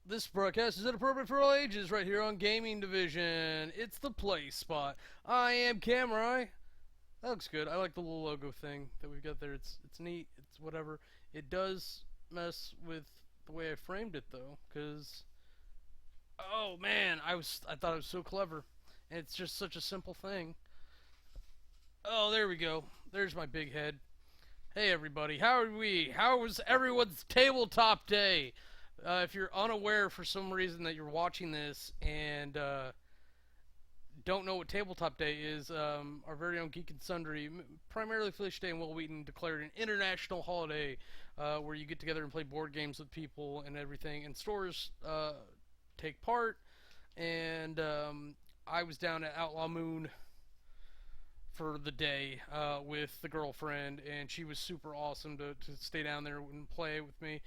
This broadcast is inappropriate for all ages right here on Gaming Division. It's the play spot. I am Kamurai. That looks good. I like the little logo thing that we've got there. It's neat. It's whatever. It does mess with the way I framed it though, because oh man, I thought it was so clever. And it's just such a simple thing. Oh, there we go. There's my big head. Hey everybody, how are we? How was everyone's tabletop day? If you're unaware for some reason that you're watching this and don't know what Tabletop Day is, our very own Geek and Sundry, primarily Felicia Day and Will Wheaton, declared an international holiday where you get together and play board games with people and everything, and stores take part. And I was down at Outlaw Moon for the day with the girlfriend, and she was super awesome to stay down there and play with me.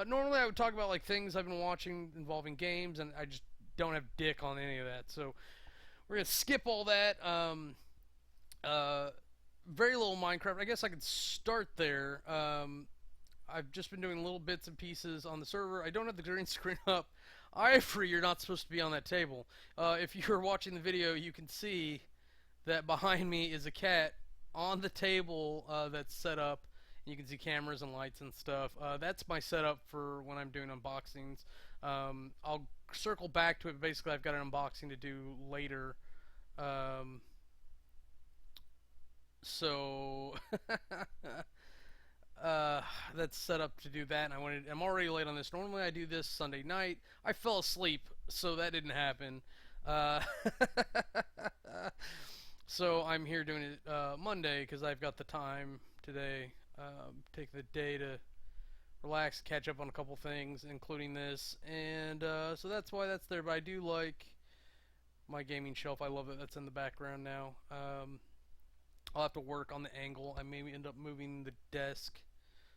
Normally I would talk about like things I've been watching involving games, and I just don't have dick on any of that, so we're gonna skip all that. Very little Minecraft. I guess I could start there. I've just been doing little bits and pieces on the server. I don't have the green screen up. Ivory, you're not supposed to be on that table. If you're watching the video, you can see that behind me is a cat on the table that's set up. You can see cameras and lights and stuff. That's my setup for when I'm doing unboxings. I'll circle back to it. Basically, I've got an unboxing to do later. So that's set up to do that, and I'm already late on this. Normally I do this Sunday night. I fell asleep, so that didn't happen. So I'm here doing it Monday because I've got the time today. Take the day to relax, catch up on a couple things, including this, and so that's why that's there. But I do like my gaming shelf. I love it. That's in the background now. I'll have to work on the angle. I maybe end up moving the desk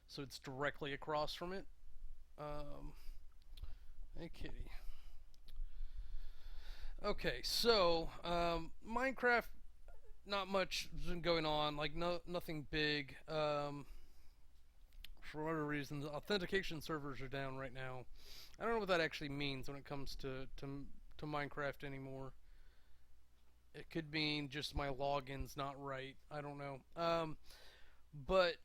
so it's directly across from it. Hey, kitty. Okay, so Minecraft. Not much has been going on, like nothing big. For whatever reasons, authentication servers are down right now. I don't know what that actually means when it comes to Minecraft anymore. It could mean just my login's not right. I don't know. But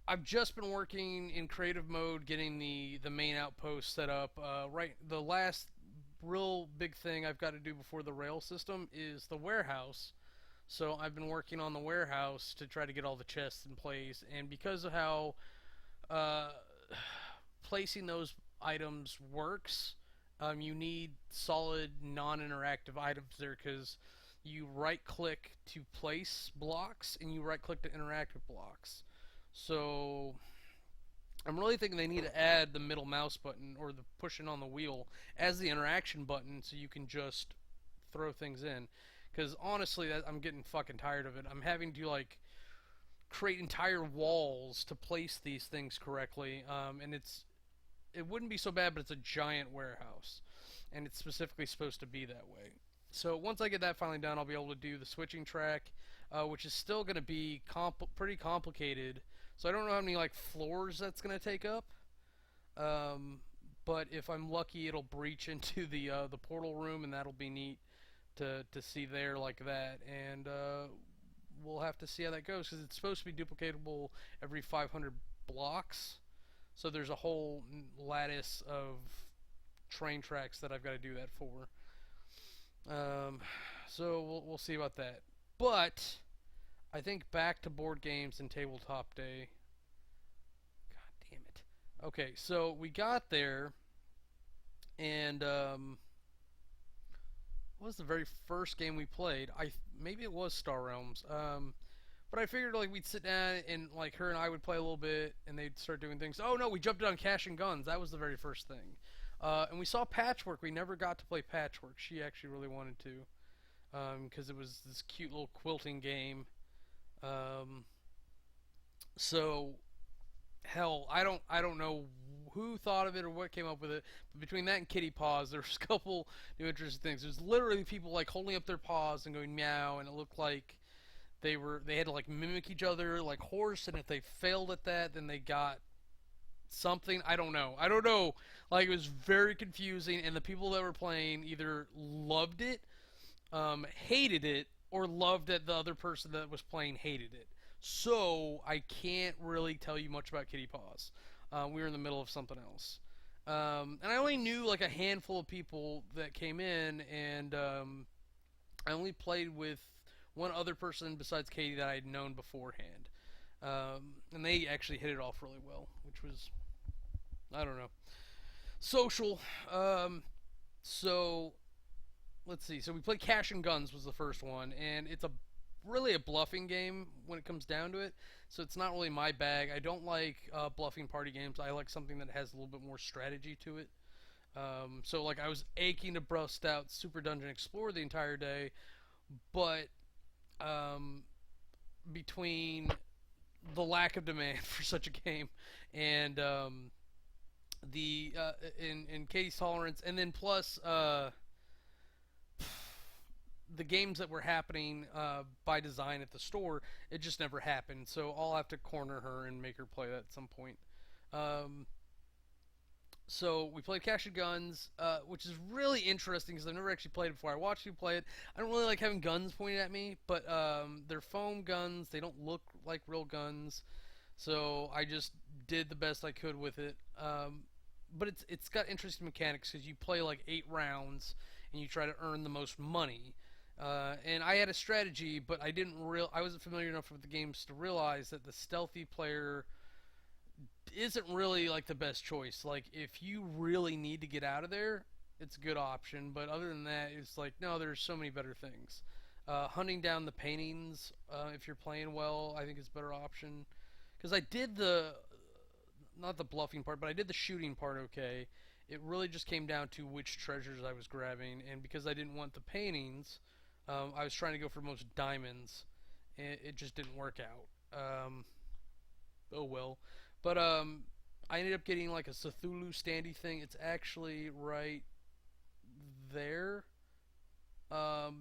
I've just been working in creative mode, getting the main outpost set up. The last real big thing I've got to do before the rail system is the warehouse. So I've been working on the warehouse to try to get all the chests in place, and because of how placing those items works, you need solid non-interactive items there, because you right-click to place blocks and you right-click to interact with blocks. So I'm really thinking they need to add the middle mouse button or the pushing on the wheel as the interaction button, so you can just throw things in. Because honestly, I'm getting fucking tired of it. I'm having to like create entire walls to place these things correctly, and it wouldn't be so bad, but it's a giant warehouse, and it's specifically supposed to be that way. So once I get that finally done, I'll be able to do the switching track, which is still going to be pretty complicated. So I don't know how many like floors that's going to take up, but if I'm lucky, it'll breach into the portal room, and that'll be neat to see there like that. And we'll have to see how that goes, because it's supposed to be duplicatable every 500 blocks. So there's a whole lattice of train tracks that I've got to do that for. So we'll see about that. But I think back to board games and Tabletop Day. God damn it. Okay, so we got there, and what was the very first game we played? Maybe it was Star Realms. But I figured like we'd sit down and like her and I would play a little bit, and they'd start doing things. Oh no, we jumped on Cash and Guns. That was the very first thing. And we saw Patchwork. We never got to play Patchwork. She actually really wanted to, because it was this cute little quilting game. So hell, I don't know who thought of it or what came up with it, but between that and kitty paws, there's a couple new interesting things. There's literally people like holding up their paws and going meow, and it looked like they had to like mimic each other like horse, and if they failed at that, then they got something. I don't know. I don't know. Like, it was very confusing, and the people that were playing either loved it, hated it, or loved that the other person that was playing hated it. So I can't really tell you much about Kitty Paws. We were in the middle of something else. And I only knew like a handful of people that came in, and I only played with one other person besides Katie that I had known beforehand. And they actually hit it off really well, which was, I don't know, social. So let's see. So we played Cash and Guns was the first one, and it's a really a bluffing game when it comes down to it. So it's not really my bag. I don't like bluffing party games. I like something that has a little bit more strategy to it. So like I was aching to bust out Super Dungeon Explorer the entire day, but um, between the lack of demand for such a game and the in Katie's tolerance, and then plus the games that were happening by design at the store, it just never happened. So I'll have to corner her and make her play that at some point. Um, so we played Cash of Guns, which is really interesting because I've never actually played it before. I watched you play it. I don't really like having guns pointed at me, but they're foam guns. They don't look like real guns, so I just did the best I could with it. But it's got interesting mechanics because you play like 8 rounds and you try to earn the most money. And I had a strategy, but I wasn't familiar enough with the games to realize that the stealthy player isn't really like the best choice. Like if you really need to get out of there, it's a good option. But other than that, it's like no, there's so many better things. Hunting down the paintings, if you're playing well, I think is a better option. Because I did the not the bluffing part, but I did the shooting part okay. It really just came down to which treasures I was grabbing, and because I didn't want the paintings, I was trying to go for most diamonds, and it just didn't work out. Oh well. But I ended up getting like a Cthulhu standy thing. It's actually right there,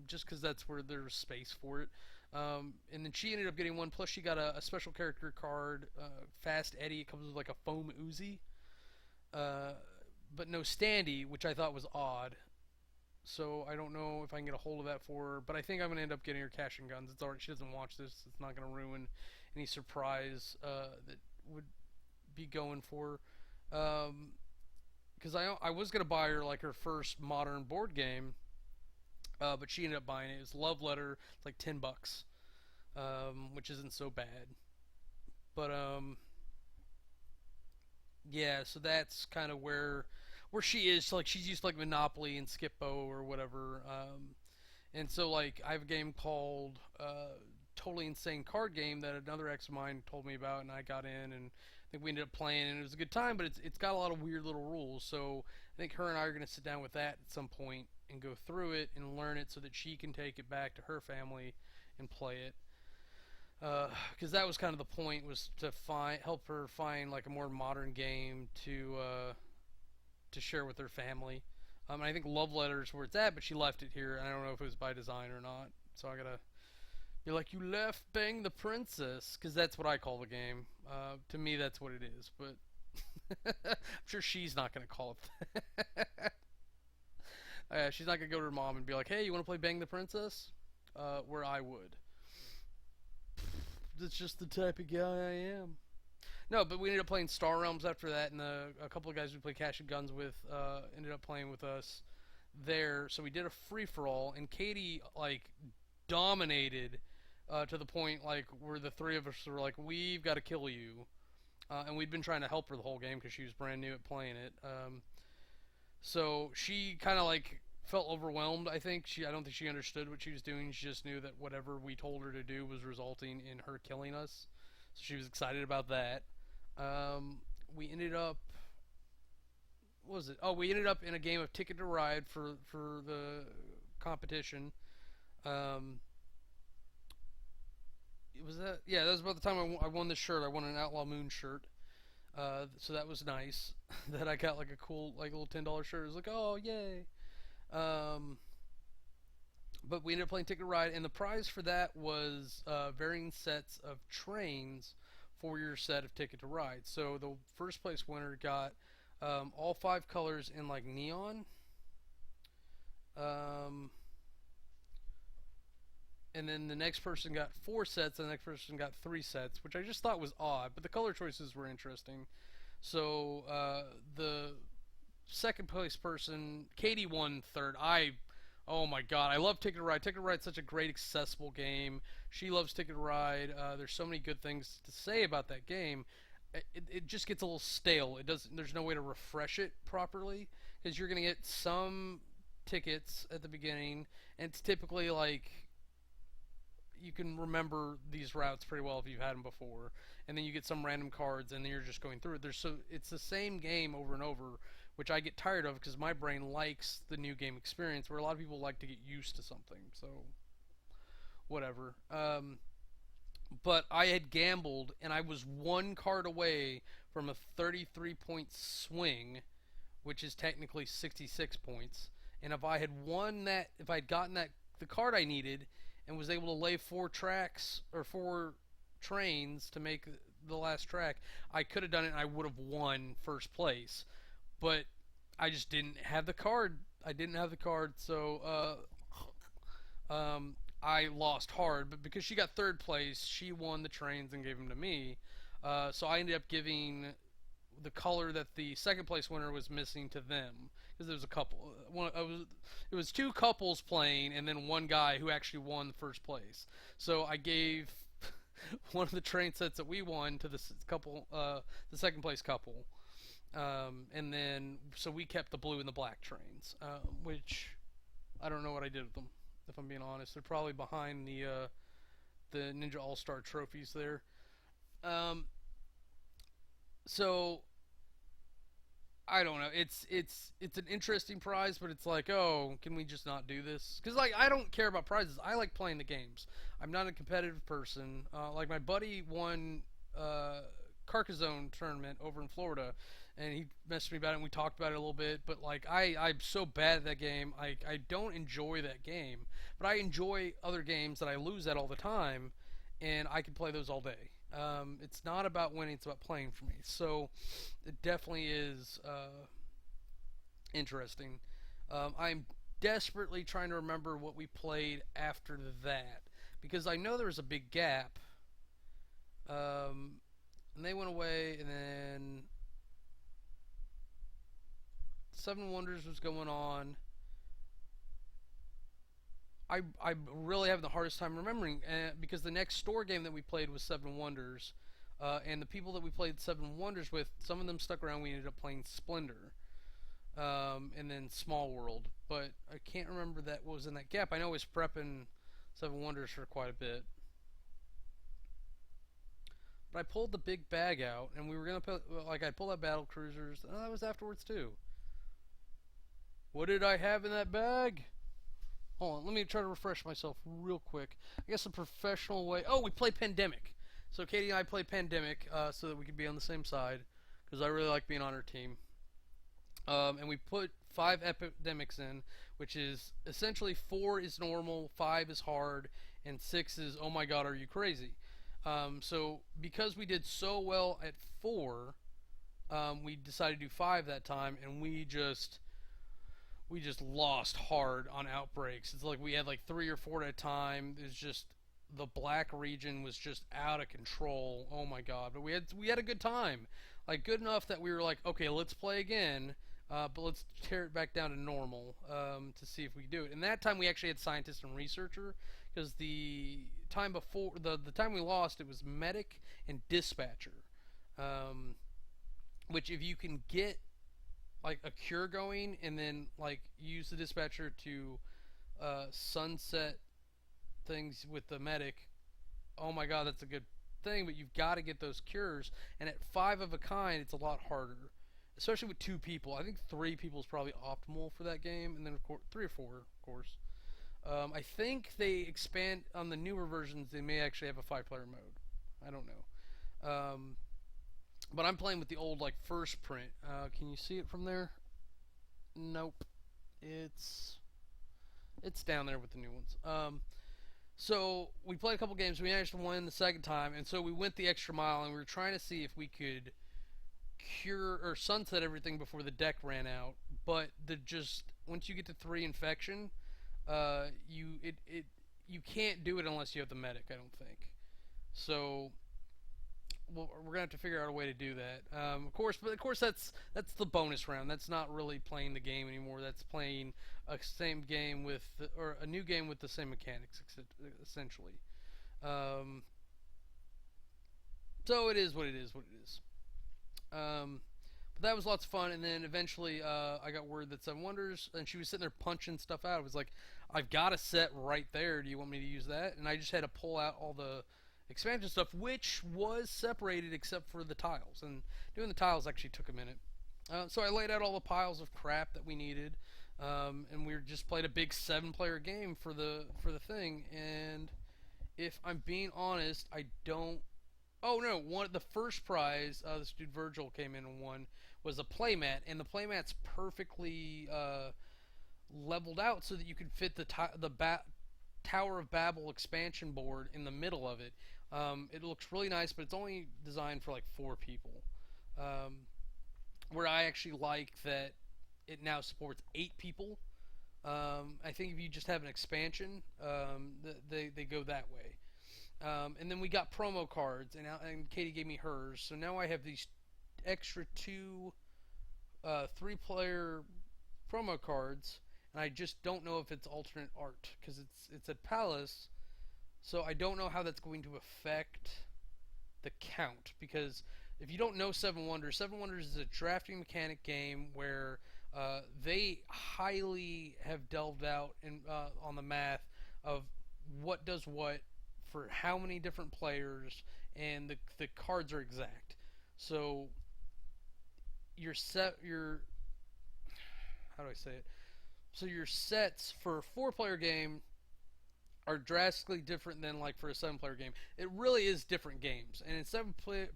just because that's where there's space for it. And then she ended up getting one. Plus, she got a special character card, Fast Eddie. It comes with like a foam Uzi, uh, but no standy, which I thought was odd. So I don't know if I can get a hold of that for her. But I think I'm gonna end up getting her Cash and Guns. It's alright. She doesn't watch this. It's not gonna ruin any surprise that would be going for. Because I was gonna buy her like her first modern board game, but she ended up buying it. It was Love Letter. It's like $10, which isn't so bad. But yeah. So that's kind of where she is. So, like she's used to like Monopoly and Skippo or whatever. And so like I have a game called Totally Insane Card Game that another ex of mine told me about, and I got in and I think we ended up playing, and it was a good time. But it's got a lot of weird little rules. So I think her and I are gonna sit down with that at some point and go through it and learn it so that she can take it back to her family and play it. Because that was kind of the point, was to help her find like a more modern game to share with her family. And I think Love Letters where it's at, but she left it here, and I don't know if it was by design or not. So I gotta be like, you left Bang the Princess, because that's what I call the game. To me, that's what it is, but I'm sure she's not gonna call it that. She's not gonna go to her mom and be like, hey, you want to play Bang the Princess? Where I would. That's just the type of guy I am. No, but we ended up playing Star Realms after that, and a couple of guys we played Cash and Guns with ended up playing with us there. So we did a free for all, and Katie like dominated to the point like where the three of us were like, we've got to kill you, and we'd been trying to help her the whole game because she was brand new at playing it. So she kind of like felt overwhelmed. I don't think she understood what she was doing. She just knew that whatever we told her to do was resulting in her killing us. So she was excited about that. We ended up, what was it? Oh, we ended up in a game of Ticket to Ride for the competition. Um, was that? Yeah, that was about the time I won this shirt. I won an Outlaw Moon shirt. So that was nice. That I got like a cool, like little $10 shirt. It was like, oh yay. Um, but we ended up playing Ticket to Ride, and the prize for that was varying sets of trains for your set of Ticket to Ride. So the first place winner got all 5 colors in like neon. Um, and then the next person got 4 sets, and the next person got 3 sets, which I just thought was odd, but the color choices were interesting. So the second place person, Katie, won third. Oh my god, I love Ticket to Ride. Ticket to Ride is such a great accessible game. She loves Ticket to Ride. There's so many good things to say about that game. It just gets a little stale. It doesn't. There's no way to refresh it properly because you're gonna get some tickets at the beginning, and it's typically like you can remember these routes pretty well if you've had them before, and then you get some random cards, and then you're just going through it. It's the same game over and over, which I get tired of because my brain likes the new game experience, where a lot of people like to get used to something. So whatever. But I had gambled, and I was 1 card away from a 33-point swing, which is technically 66 points. And if I had won that, if I'd gotten that the card I needed, and was able to lay 4 tracks or 4 trains to make the last track, I could have done it and I would have won first place. But I just didn't have the card. I didn't have the card, so I lost hard. But because she got third place, she won the trains and gave them to me. So I ended up giving the color that the second place winner was missing to them, because there was a couple. It was 2 couples playing, and then 1 guy who actually won the first place. So I gave one of the train sets that we won to the second place couple, and then so we kept the blue and the black trains, which I don't know what I did with them. If I'm being honest, they're probably behind the Ninja All Star trophies there. So I don't know. It's an interesting prize, but it's like, oh, can we just not do this? Because like I don't care about prizes. I like playing the games. I'm not a competitive person. Like my buddy won Carcassonne tournament over in Florida, and he messaged me about it, and we talked about it a little bit. But like I'm so bad at that game. I don't enjoy that game, but I enjoy other games that I lose at all the time, and I can play those all day. It's not about winning; it's about playing for me. So it definitely is interesting. I'm desperately trying to remember what we played after that, because I know there was a big gap. And they went away, and then Seven Wonders was going on. I'm really having the hardest time remembering, because the next store game that we played was Seven Wonders, and the people that we played Seven Wonders with, some of them stuck around. We ended up playing Splendor, and then Small World, but I can't remember what was in that gap. I know I was prepping Seven Wonders for quite a bit, but I pulled the big bag out, and we were gonna put, like, I pulled out Battle Cruisers. Oh, that was afterwards too. What did I have in that bag? Hold on, let me try to refresh myself real quick. I guess a professional way. Oh, we played Pandemic. So Katie and I played Pandemic, so that we could be on the same side, because I really like being on her team. And we put 5 epidemics in, which is essentially 4 is normal, 5 is hard, and 6 is, oh my god, are you crazy? So because we did so well at 4, we decided to do 5 that time, and we just lost hard on outbreaks. It's like we had like 3 or 4 at a time. It's just the black region was just out of control. Oh my god! But we had a good time, like good enough that we were like, okay, let's play again, but let's tear it back down to normal, to see if we can do it. And that time we actually had scientist and researcher, because the time before the time we lost, it was medic and dispatcher, which if you can get like a cure going and then like use the dispatcher to sunset things with the medic, oh my god, that's a good thing. But you've got to get those cures, and at 5 of a kind it's a lot harder, especially with 2 people. I think 3 people is probably optimal for that game, and then of course 3 or 4 of course. I think they expand on the newer versions. They may actually have a 5-player mode. I don't know. But I'm playing with the old, like, first print. Can you see it from there? Nope. It's down there with the new ones. So we played a couple games. We managed to win the second time, and so we went the extra mile, and we were trying to see if we could cure or sunset everything before the deck ran out. But the just once you get to 3 infection, you can't do it unless you have the medic. I don't think so. We're gonna have to figure out a way to do that. Of course, but of course that's the bonus round. That's not really playing the game anymore. That's playing a same game with or a new game with the same mechanics essentially. Um, so it is what it is. What it is. But that was lots of fun. And then eventually, I got word that Seven Wonders, and she was sitting there punching stuff out. I was like, I've got a set right there. Do you want me to use that? And I just had to pull out all the expansion stuff, which was separated except for the tiles. And doing the tiles actually took a minute. So I laid out all the piles of crap that we needed, and we just played a big 7-player game for the thing. And if I'm being honest, I don't. Oh no! The first prize this dude Virgil came in and won was a playmat, and the playmat's perfectly leveled out so that you can fit the Tower of Babel expansion board in the middle of it. It looks really nice, but it's only designed for like 4 people. Um, where I actually like that it now supports 8 people. I think if you just have an expansion, they go that way. And then we got promo cards, and Katie gave me hers. So now I have these extra 3-player promo cards, and I just don't know if it's alternate art because it's at Palace. So I don't know how that's going to affect the count, because if you don't know Seven Wonders is a drafting mechanic game where they highly have delved out on the math of what does what for how many different players, and the cards are exact. So your how do I say it? So your sets for a 4-player game are drastically different than like for a 7-player game. It really is different games. And in 7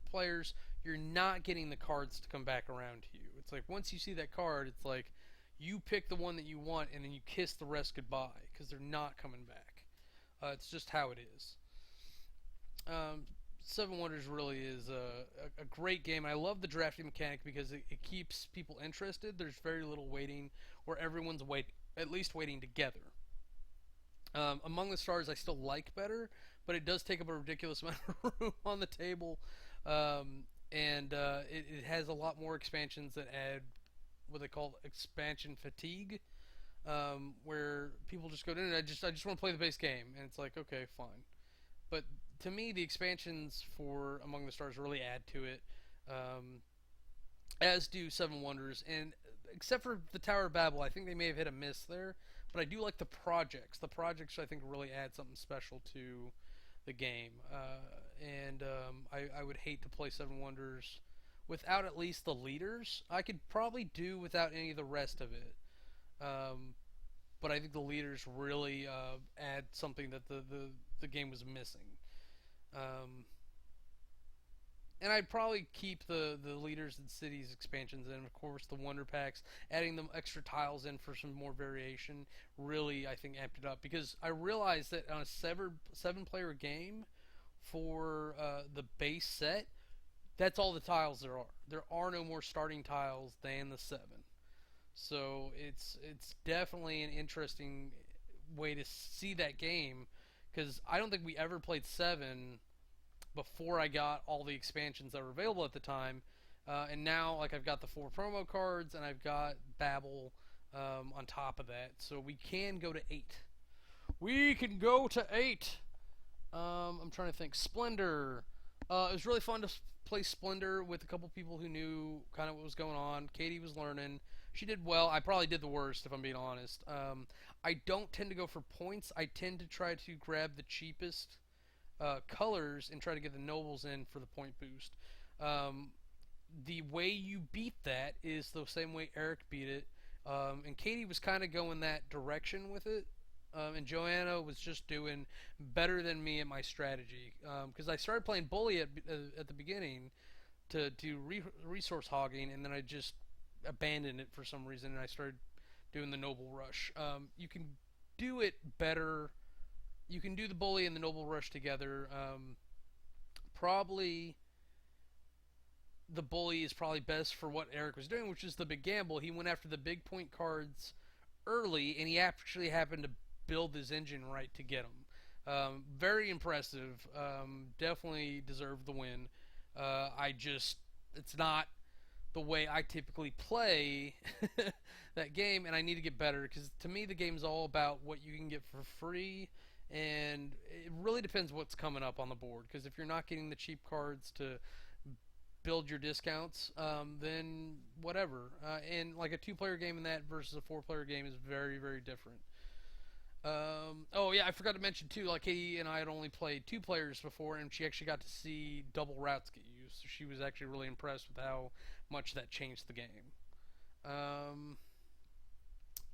players, you're not getting the cards to come back around to you. It's like once you see that card, it's like you pick the one that you want and then you kiss the rest goodbye because they're not coming back. It's just how it is. Um, Seven Wonders really is a great game. I love the drafting mechanic because it keeps people interested. There's very little waiting, where everyone's at least waiting together. Among the Stars, I still like better, but it does take up a ridiculous amount of room on the table, and it has a lot more expansions that add what they call expansion fatigue, where people just go in and I just want to play the base game, and it's like okay, fine. But to me, the expansions for Among the Stars really add to it, as do Seven Wonders. And except for the Tower of Babel, I think they may have hit a miss there. But I do like the projects. The projects, I think, really add something special to the game. I would hate to play Seven Wonders without at least the leaders. I could probably do without any of the rest of it. Um, but I think the leaders really add something that the game was missing. Um, and I'd probably keep the leaders and cities expansions, and of course the wonder packs, adding them extra tiles in for some more variation. Really, I think amped it up because I realized that on a 7-player game for the base set, that's all the tiles there are. There are no more starting tiles than the 7. So it's definitely an interesting way to see that game because I don't think we ever played 7 before I got all the expansions that were available at the time. And now, like, I've got the 4 promo cards and I've got Babel on top of that. So we can go to 8. We can go to 8. I'm trying to think. Splendor. It was really fun to play Splendor with a couple people who knew kind of what was going on. Katie was learning. She did well. I probably did the worst, if I'm being honest. I don't tend to go for points. I tend to try to grab the cheapest colors and try to get the nobles in for the point boost. The way you beat that is the same way Eric beat it. And Katie was kind of going that direction with it. And Joanna was just doing better than me at my strategy. Because I started playing Bully at the beginning to do resource hogging, and then I just abandoned it for some reason, and I started doing the Noble Rush. You can do it better. you can do the bully and the noble rush together. Probably the bully is probably best for what Eric was doing, which is the big gamble. He went after the big point cards early, and he actually happened to build his engine right to get them. Very impressive. Definitely deserved the win. I just, it's not the way I typically play that game, and I need to get better because to me the game's all about what you can get for free, and it really depends what's coming up on the board. Because if you're not getting the cheap cards to build your discounts, then whatever. And like a two-player game in that versus a four-player game is very, very different. Oh yeah, I forgot to mention too. Like Katie and I had only played two players before, and she actually got to see double routes get used. So she was actually really impressed with how much that changed the game. Um,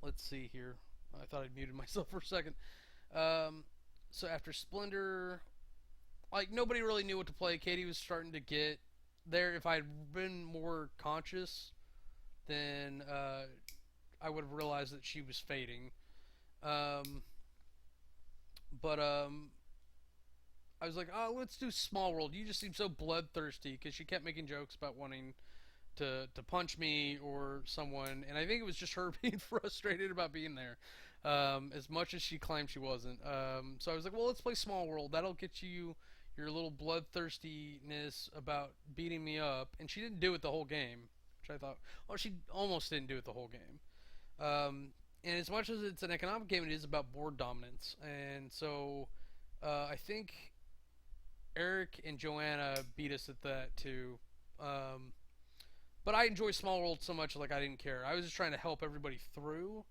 let's see here. I thought I'd muted myself for a second. Um, so after Splendor, like nobody really knew what to play. Katie was starting to get there. If I had been more conscious, then I would have realized that she was fading. Um, but I was like, oh, let's do Small World. You just seem so bloodthirsty because she kept making jokes about wanting to punch me or someone, and I think it was just her being frustrated about being there, as much as she claimed she wasn't. So I was like, well, let's play Small World. That'll get you your little bloodthirstiness about beating me up, and she didn't do it the whole game, which I thought, well, she almost didn't do it the whole game. And as much as it's an economic game, it is about board dominance, and so I think Eric and Joanna beat us at that too. Um, but I enjoy Small World so much, like I didn't care. I was just trying to help everybody through,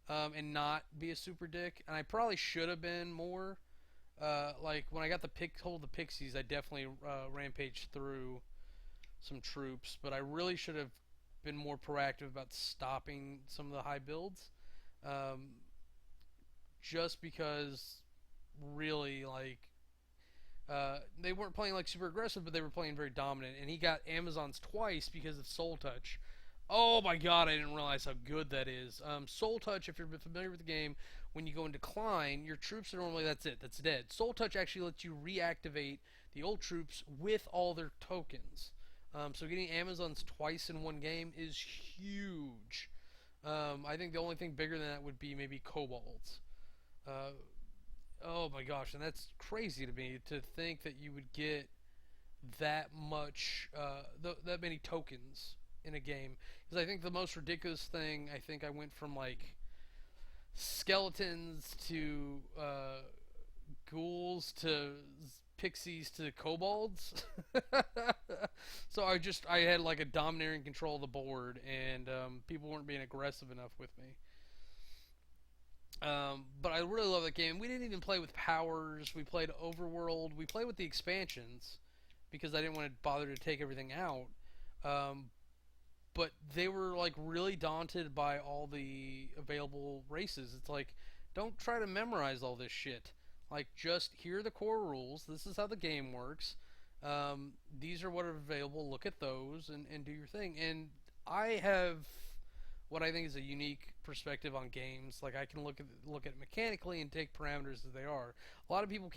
and not be a super dick. And I probably should have been more. Like when I got the hold the Pixies, I definitely rampaged through some troops, but I really should have been more proactive about stopping some of the high builds. Um, just because, really, like they weren't playing like super aggressive, but they were playing very dominant. And he got Amazons twice because of Soul Touch. Oh my god, I didn't realize how good that is. Soul Touch, if you're familiar with the game, when you go in decline, your troops are normally, that's it, that's dead. Soul Touch actually lets you reactivate the old troops with all their tokens. So getting Amazons twice in one game is huge. I think the only thing bigger than that would be maybe Kobolds. Uh, oh my gosh, and that's crazy to me to think that you would get that much, that many tokens in a game. Because I think the most ridiculous thing, I think I went from like skeletons to ghouls to pixies to kobolds. So I had like a domineering control of the board, and people weren't being aggressive enough with me. But I really love that game. We didn't even play with powers. We played Overworld. We played with the expansions because I didn't want to bother to take everything out. Um, but they were like really daunted by all the available races. It's like, don't try to memorize all this shit. Like, just hear the core rules. This is how the game works. These are what are available. Look at those and do your thing. And I have what I think is a unique perspective on games. Like, I can look at it mechanically and take parameters as they are. A lot of people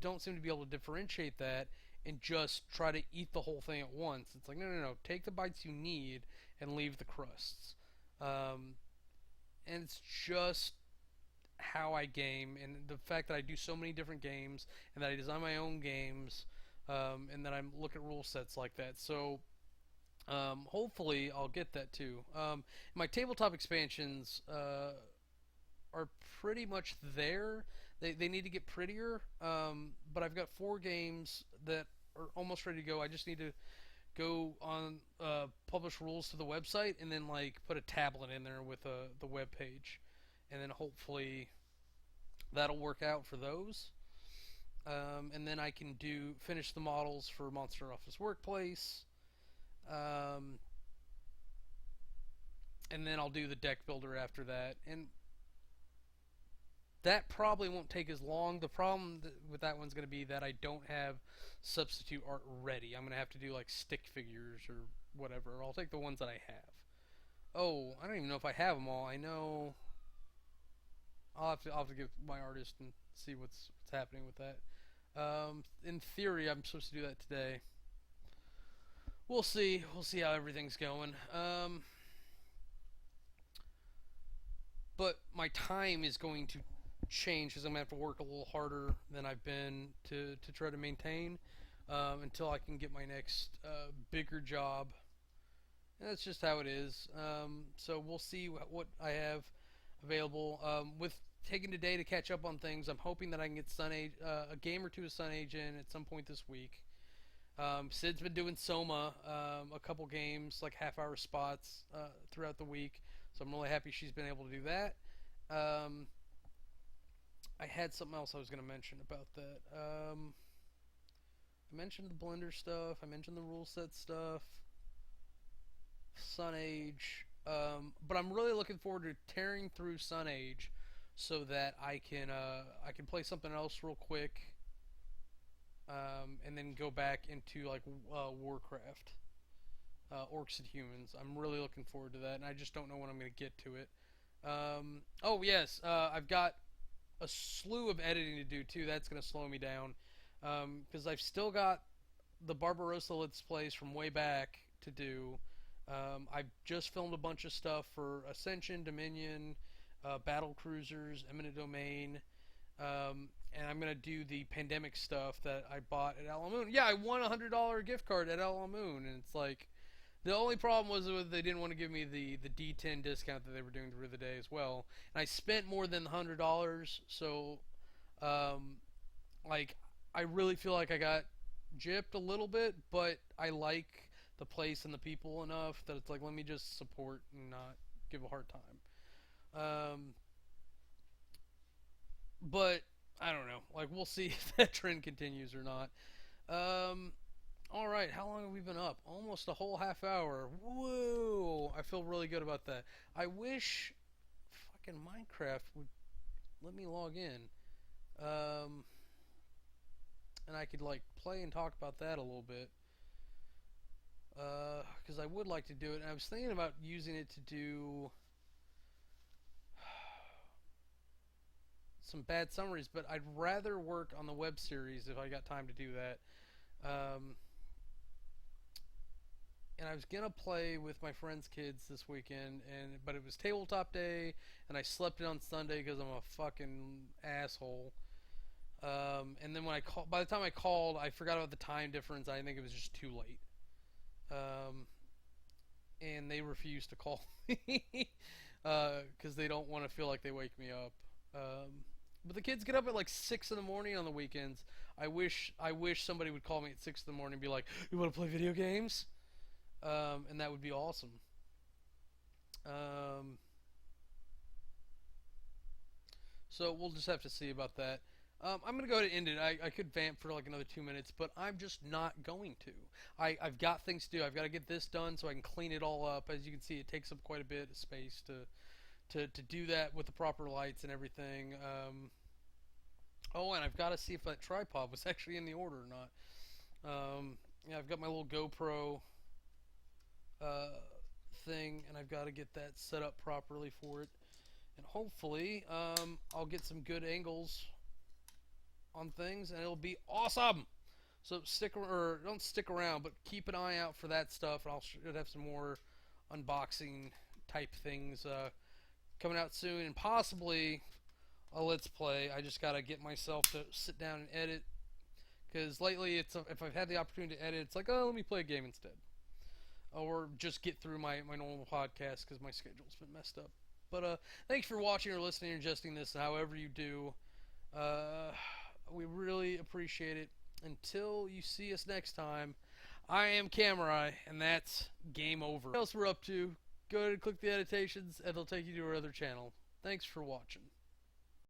don't seem to be able to differentiate that and just try to eat the whole thing at once. It's like, no, no, no. Take the bites you need and leave the crusts. And it's just how I game, and the fact that I do so many different games, and that I design my own games, and that I look at rule sets like that. So hopefully I'll get that too. My tabletop expansions are pretty much there. They need to get prettier, but I've got 4 games that are almost ready to go. I just need to go on publish rules to the website, and then like put a tablet in there with the web page, and then hopefully that'll work out for those. And then I can finish the models for Monster Office Workplace. And then I'll do the deck builder after that. And that probably won't take as long. The problem with that one's going to be that I don't have substitute art ready. I'm going to have to do like stick figures or whatever. I'll take the ones that I have. Oh, I don't even know if I have them all. I know I'll have to get my artist and see what's happening with that. In theory, I'm supposed to do that today. We'll see. We'll see how everything's going. But my time is going to change because I'm gonna have to work a little harder than I've been to try to maintain until I can get my next bigger job. And that's just how it is. So we'll see what I have available. With taking today to catch up on things, I'm hoping that I can get a game or two of Sun Age in at some point this week. Sid's been doing Soma, a couple games, like half-hour spots throughout the week. So I'm really happy she's been able to do that. I had something else I was going to mention about that. I mentioned the Blender stuff. I mentioned the rule set stuff. Sun Age. But I'm really looking forward to tearing through Sun Age so that I can play something else real quick. And then go back into like Warcraft. Orcs and Humans. I'm really looking forward to that, and I just don't know when I'm going to get to it. Oh, yes, I've got a slew of editing to do, too. That's going to slow me down, because I've still got the Barbarossa Let's Plays from way back to do. I've just filmed a bunch of stuff for Ascension, Dominion, Battle Cruisers, Eminent Domain, and I'm going to do the Pandemic stuff that I bought at Alamo Moon. Yeah, I won a $100 gift card at Alamo Moon, and it's like... The only problem was they didn't want to give me the D10 discount that they were doing through the day as well. And I spent more than $100, so like I really feel like I got gypped a little bit, but I like the place and the people enough that it's like, let me just support and not give a hard time. But I don't know. Like, we'll see if that trend continues or not. Alright, how long have we been up? Almost a whole half hour. Whoa! I feel really good about that. I wish fucking Minecraft would let me log in. And I could, like, play and talk about that a little bit. Because I would like to do it. And I was thinking about using it to do some bad summaries, but I'd rather work on the web series if I got time to do that. And I was gonna play with my friend's kids this weekend, but it was tabletop day, and I slept in on Sunday because I'm a fucking asshole. And then when by the time I called, I forgot about the time difference. I think it was just too late. And they refused to call me because they don't want to feel like they wake me up. But the kids get up at like 6 in the morning on the weekends. I wish somebody would call me at 6 in the morning and be like, "You want to play video games?" And that would be awesome. So we'll just have to see about that. I'm going to go ahead and end it. I could vamp for like another 2 minutes, but I'm just not going to. I've got things to do. I've got to get this done so I can clean it all up. As you can see, it takes up quite a bit of space to do that with the proper lights and everything. Oh, and I've got to see if that tripod was actually in the order or not. Yeah, I've got my little GoPro thing, and I've got to get that set up properly for it. And hopefully, I'll get some good angles on things, and it'll be awesome. So don't stick around, but keep an eye out for that stuff. And should have some more unboxing type things coming out soon, and possibly a Let's Play. I just gotta get myself to sit down and edit, because lately if I've had the opportunity to edit, it's like, oh, let me play a game instead, or just get through my normal podcast because my schedule's been messed up. But thanks for watching or listening or adjusting this however you do. We really appreciate it. Until you see us next time, I am Kamurai, and that's game over. What else we're up to, go ahead and click the annotations, and it'll take you to our other channel. Thanks for watching.